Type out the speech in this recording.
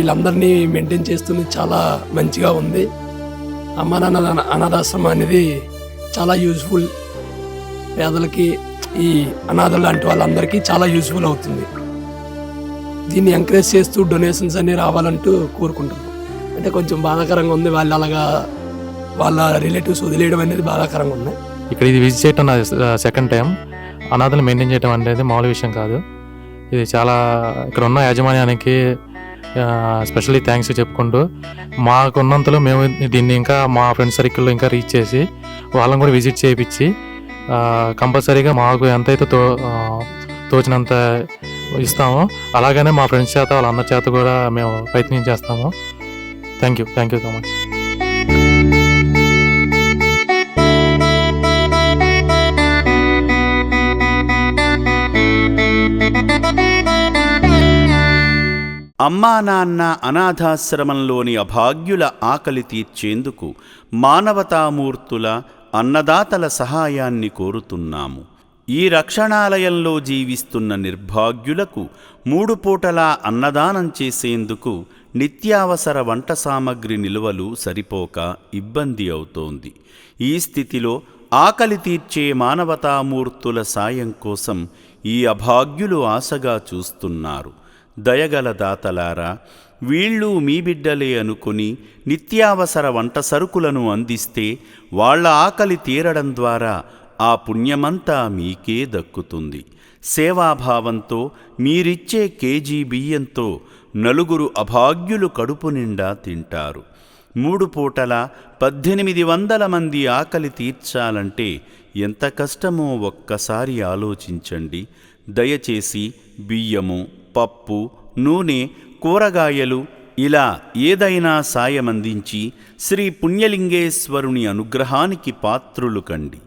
వీళ్ళందరినీ మెయింటైన్ చేస్తుంది చాలా మంచిగా ఉంది. అమ్మ నాన్న అనాథాశ్రమం అనేది చాలా యూజ్ఫుల్, పేదలకి ఈ అనాథలు లాంటి వాళ్ళందరికీ చాలా యూజ్ఫుల్ అవుతుంది. దీన్ని ఎంకరేజ్ చేస్తూ డొనేషన్స్ అన్నీ రావాలంటూ కోరుకుంటున్నాం. అంటే కొంచెం బాధాకరంగా ఉంది, వాళ్ళు అలాగా వాళ్ళ రిలేటివ్స్ వదిలేయడం అనేది బాధాకరంగా ఉంది. ఇక్కడ ఇది విజిట్ చేయడం నా సెకండ్ టైం. అనాథలు మెయింటైన్ చేయడం అనేది మామూలు విషయం కాదు. ఇది చాలా ఇక్కడ ఉన్న యాజమాన్యానికి స్పెషల్లీ థ్యాంక్స్ చెప్పుకుంటూ, మాకున్నంతలో మేము దీన్ని ఇంకా మా ఫ్రెండ్స్ సర్కిల్లో ఇంకా రీచ్ చేసి వాళ్ళని కూడా విజిట్ చేయించి కంపల్సరీగా మాకు ఎంతైతే తోచినంత ఇస్తామో అలాగనే మా ఫ్రెండ్స్ చేత వాళ్ళందరి చేత కూడా మేము ప్రయత్నం చేస్తాము. Thank you so much. అమ్మా నాన్న అనాథాశ్రమంలోని అభాగ్యుల ఆకలి తీర్చేందుకు మానవతామూర్తుల అన్నదాతల సహాయాన్ని కోరుతున్నాము. ఈ రక్షణాలయంలో జీవిస్తున్న నిర్భాగ్యులకు 3 పూటలా అన్నదానం చేసేందుకు నిత్యావసర వంట సామగ్రి నిల్వలు సరిపోక ఇబ్బంది అవుతోంది. ఈ స్థితిలో ఆకలి తీర్చే మానవతామూర్తుల సాయం కోసం ఈ అభాగ్యులు ఆశగా చూస్తున్నారు. దయగల దాతలారా, వీళ్ళు మీ బిడ్డలే అనుకుని నిత్యావసర వంట సరుకులను అందిస్తే వాళ్ళ ఆకలి తీరడం ద్వారా ఆ పుణ్యమంతా మీకే దక్కుతుంది. సేవాభావంతో మీరిచ్చే కేజీ బియ్యంతో 4 అభాగ్యులు కడుపు నిండా తింటారు. 3 పూటల 1800 మంది ఆకలి తీర్చాలంటే ఎంత కష్టమో ఒక్కసారి ఆలోచించండి. దయచేసి బియ్యము, పప్పు, నూనె, కూరగాయలు ఇలా ఏదైనా సాయమందించి శ్రీ పుణ్యలింగేశ్వరుని అనుగ్రహానికి పాత్రులు కండి.